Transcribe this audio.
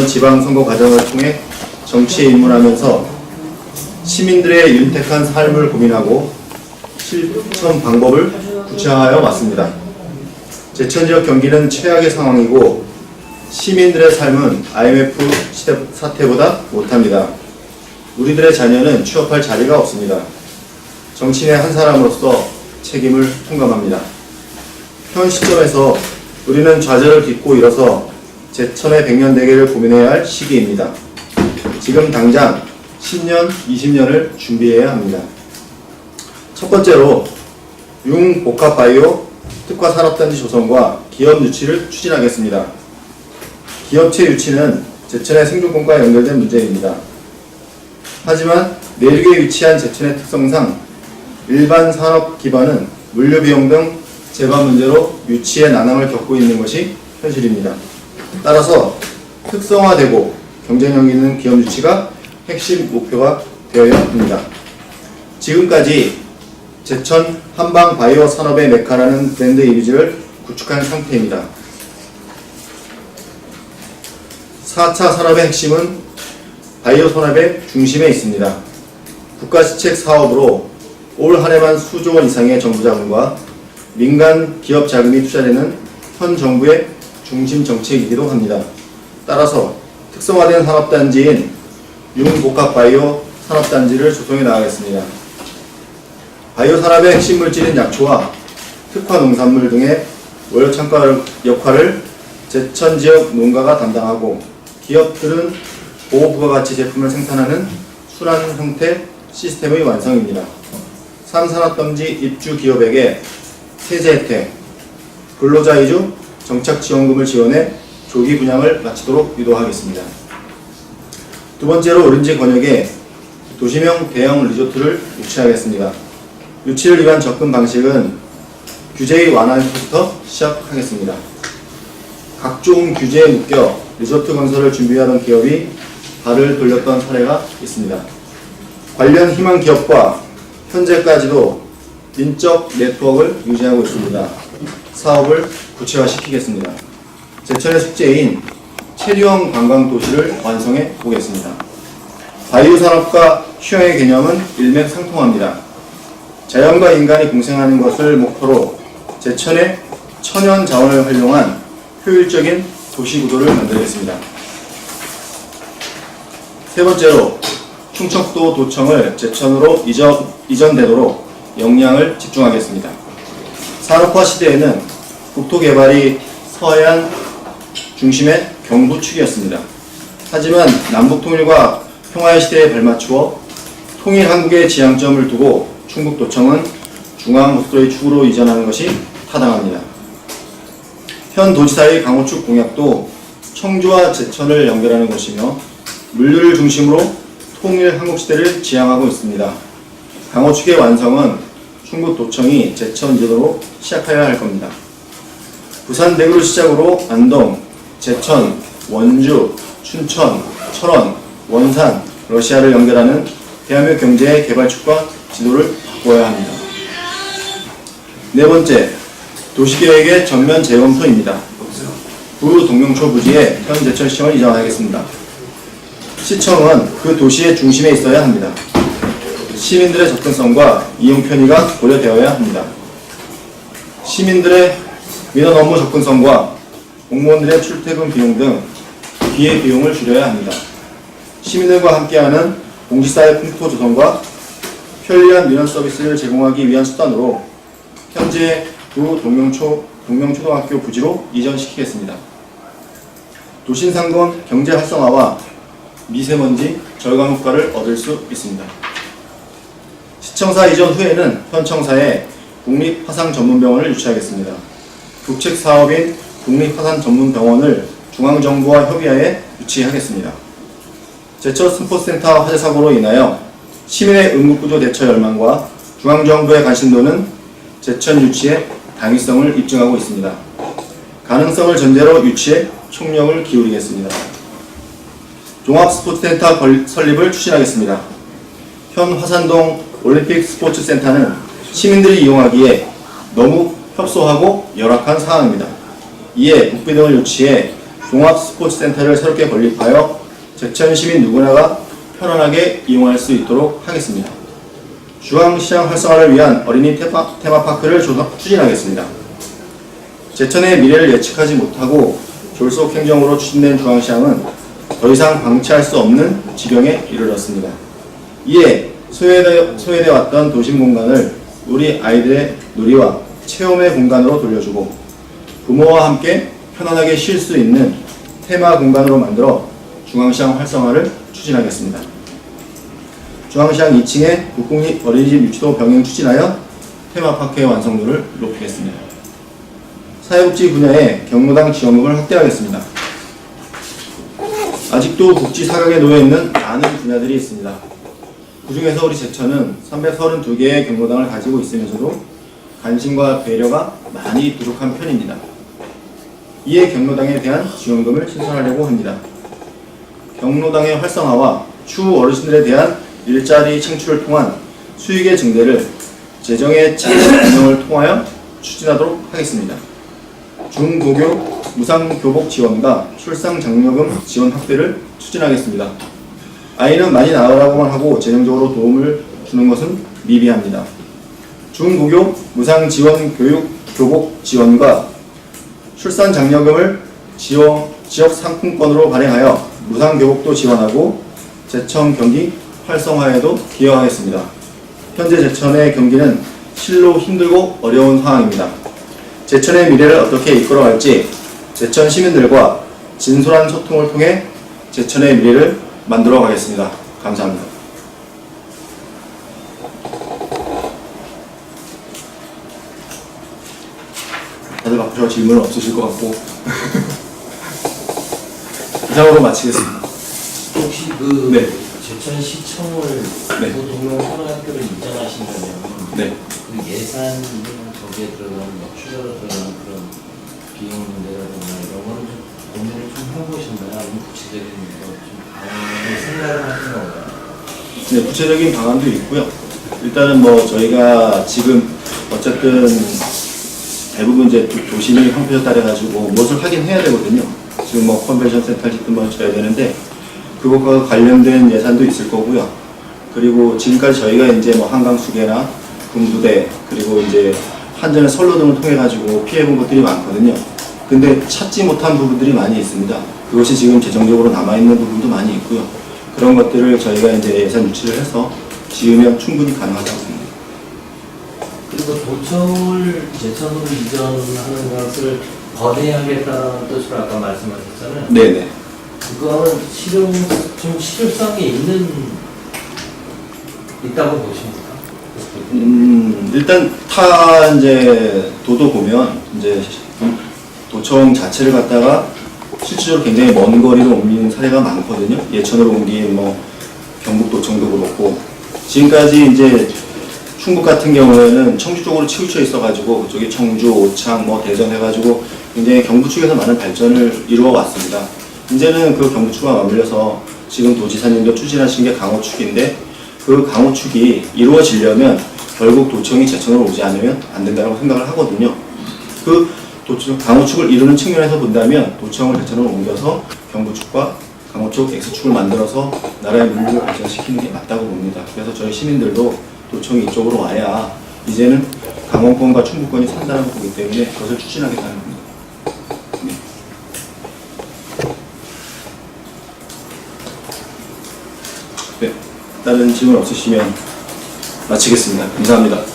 지방선거 과정을 통해 정치에 입문하면서 시민들의 윤택한 삶을 고민하고 실천 방법을 구체화하여 왔습니다. 제천지역 경기는 최악의 상황이고 시민들의 삶은 IMF 사태보다 못합니다. 우리들의 자녀는 취업할 자리가 없습니다. 정치인의 한 사람으로서 책임을 통감합니다. 현 시점에서 우리는 좌절을 딛고 일어서 제천의 100년 대계를 고민해야 할 시기입니다. 지금 당장 10년, 20년을 준비해야 합니다. 첫 번째로 융복합바이오 특화 산업단지 조성과 기업 유치를 추진하겠습니다. 기업체 유치는 제천의 생존권과 연결된 문제입니다. 하지만 내륙에 위치한 제천의 특성상 일반 산업 기반은 물류 비용 등 재반 문제로 유치에 난항을 겪고 있는 것이 현실입니다. 따라서 특성화되고 경쟁력 있는 기업 유치가 핵심 목표가 되어야 합니다. 지금까지 제천 한방 바이오 산업의 메카라는 브랜드 이미지를 구축한 상태입니다. 4차 산업의 핵심은 바이오 산업의 중심에 있습니다. 국가시책 사업으로 올 한해만 수조 원 이상의 정부 자금과 민간 기업 자금이 투자되는 현 정부의 중심 정책이기도 합니다. 따라서 특성화된 산업단지인 융복합바이오 산업단지를 조성해 나가겠습니다. 바이오 산업의 핵심 물질인 약초와 특화 농산물 등의 원료 창가 역할을 제천 지역 농가가 담당하고 기업들은 고부가가치 제품을 생산하는 순환 형태 시스템의 완성입니다. 3산업단지 입주 기업에게 세제 혜택, 근로자 이주 정착지원금을 지원해 조기 분양을 마치도록 유도하겠습니다. 두 번째로 오렌지 권역에 도시명 대형 리조트를 유치하겠습니다. 유치를 위한 접근 방식은 규제의 완화부터 시작하겠습니다. 각종 규제에 묶여 리조트 건설을 준비하던 기업이 발을 돌렸던 사례가 있습니다. 관련 희망 기업과 현재까지도 인적 네트워크를 유지하고 있습니다. 사업을 구체화시키겠습니다. 제천의 숙제인 체류형 관광 도시를 완성해 보겠습니다. 바이오 산업과 휴양의 개념은 일맥상통합니다. 자연과 인간이 공생하는 것을 목표로 제천의 천연 자원을 활용한 효율적인 도시 구도를 만들겠습니다. 세 번째로 충청도 도청을 제천으로 이전되도록 역량을 집중하겠습니다. 산업화 시대에는 국토개발이 서해안 중심의 경부축이었습니다. 하지만 남북통일과 평화의 시대에 발맞추어 통일한국의 지향점을 두고 충북도청은 중앙고속도로의 축으로 이전하는 것이 타당합니다. 현 도지사의 강호축 공약도 청주와 제천을 연결하는 것이며 물류를 중심으로 통일 한국시대를 지향하고 있습니다. 강호축의 완성은 충북도청이 제천 지도로 시작해야 할 겁니다. 부산 대구를 시작으로 안동, 제천, 원주, 춘천, 철원, 원산, 러시아를 연결하는 대한민국 경제의 개발축과 지도를 바꿔야 합니다. 네 번째, 도시계획의 전면 재검토입니다. 구 동명초 부지에 현 제천시청을 이전하겠습니다. 시청은 그 도시의 중심에 있어야 합니다. 시민들의 접근성과 이용 편의가 고려되어야 합니다. 시민들의 민원 업무 접근성과 공무원들의 출퇴근 비용 등 기회 비용을 줄여야 합니다. 시민들과 함께하는 공직사회 풍토 조성과 편리한 민원 서비스를 제공하기 위한 수단으로 현재 구 동명초등학교 부지로 이전시키겠습니다. 도심상권 경제 활성화와 미세먼지 절감 효과를 얻을 수 있습니다. 시청사 이전 후에는 현 청사에 국립화상전문병원을 유치하겠습니다. 국책 사업인 국립화상전문병원을 중앙정부와 협의하에 유치하겠습니다. 제천 스포츠센터 화재 사고로 인하여 시민의 응급구조 대처 열망과 중앙정부의 관심도는 제천 유치의 당위성을 입증하고 있습니다. 가능성을 전제로 유치에 총력을 기울이겠습니다. 종합스포츠센터 설립을 추진하겠습니다. 현 화산동 올림픽 스포츠센터는 시민들이 이용하기에 너무 협소하고 열악한 상황입니다. 이에 국비 등을 유치해 종합 스포츠 센터를 새롭게 건립하여 제천 시민 누구나가 편안하게 이용할 수 있도록 하겠습니다. 중앙시장 활성화를 위한 어린이 테마파크를 추진하겠습니다. 제천의 미래를 예측하지 못하고 졸속 행정으로 추진된 중앙시장은 더 이상 방치할 수 없는 지경에 이르렀습니다. 이에 소외되어 왔던 도심 공간을 우리 아이들의 놀이와 체험의 공간으로 돌려주고 부모와 함께 편안하게 쉴 수 있는 테마 공간으로 만들어 중앙시장 활성화를 추진하겠습니다. 중앙시장 2층에 국공립 어린이집 유치도 병행 추진하여 테마파크의 완성도를 높이겠습니다. 사회복지 분야에 경로당 지원금을 확대하겠습니다. 아직도 복지 사각에 놓여있는 많은 분야들이 있습니다. 그 중에서 우리 제천은 332개의 경로당을 가지고 있으면서도 관심과 배려가 많이 부족한 편입니다. 이에 경로당에 대한 지원금을 신설하려고 합니다. 경로당의 활성화와 추후 어르신들에 대한 일자리 창출을 통한 수익의 증대를 재정의 재운영을 통하여 추진하도록 하겠습니다. 중고교 무상교복 지원과 출산장려금 지원 확대를 추진하겠습니다. 아이는 많이 낳으라고만 하고 재정적으로 도움을 주는 것은 미비합니다. 중고교 무상지원 교복 지원과 출산장려금을 지역 상품권으로 발행하여 무상교복도 지원하고 제천 경기 활성화에도 기여하겠습니다. 현재 제천의 경기는 실로 힘들고 어려운 상황입니다. 제천의 미래를 어떻게 이끌어갈지 제천 시민들과 진솔한 소통을 통해 제천의 미래를 만들어 가겠습니다. 감사합니다. 다들 바쁘셔서 질문은 없으실 것 같고 이상으로 마치겠습니다. 혹시 네. 제천시청을 네. 고등학교를 인정하신다면 네. 그 예산 거기에 들어가는 추가로 들어가는 그런 비용 문제라든가 이런 거는 좀 고민을 좀 해보셨나요? 아니면 구체적인 좀 방안을 생각을 하신 건가요? 네, 구체적인 방안도 있고요. 일단은 뭐 저희가 지금 어쨌든 대부분 이제 도심이 형편에 따라 가지고 무엇을 하긴 해야 되거든요. 지금 뭐 컨벤션 센터 짓든 뭐 줘야 되는데 그것과 관련된 예산도 있을 거고요. 그리고 지금까지 저희가 이제 뭐 한강수계나 군부대 그리고 이제 한전의 선로 등을 통해 가지고 피해 본 것들이 많거든요. 근데 찾지 못한 부분들이 많이 있습니다. 그것이 지금 재정적으로 남아 있는 부분도 많이 있고요. 그런 것들을 저희가 이제 예산 유치를 해서 지으면 충분히 가능하다고 봅니다. 그리고 도청을 제천으로 이전하는 것을 거대하겠다는 뜻으로 아까 말씀하셨잖아요. 네네. 그거는 좀 실효성이 있다고 보십니까? 일단 이제 도도 보면 이제 도청 자체를 갖다가 실질적으로 굉장히 먼 거리로 옮기는 사례가 많거든요. 예천으로 옮긴 뭐 경북도청도 그렇고 지금까지 이제 충북 같은 경우에는 청주 쪽으로 치우쳐 있어가지고 그쪽에 청주, 오창, 뭐 대전 해가지고 굉장히 경부 축에서 많은 발전을 이루어 왔습니다. 이제는 그 경부 축과 맞물려서 지금 도지사님도 추진하신 게 강호 축인데 그 강호 축이 이루어지려면 결국 도청이 제천으로 오지 않으면 안 된다고 생각을 하거든요. 그 강호 축을 이루는 측면에서 본다면 도청을 제천으로 옮겨서 경부 축과 강호 축 X축을 만들어서 나라의 문물을 발전시키는 게 맞다고 봅니다. 그래서 저희 시민들도 도청이 이쪽으로 와야 이제는 강원권과 충북권이 산다는 거기 때문에 그것을 추진하겠다는 겁니다. 네. 다른 질문 없으시면 마치겠습니다. 감사합니다.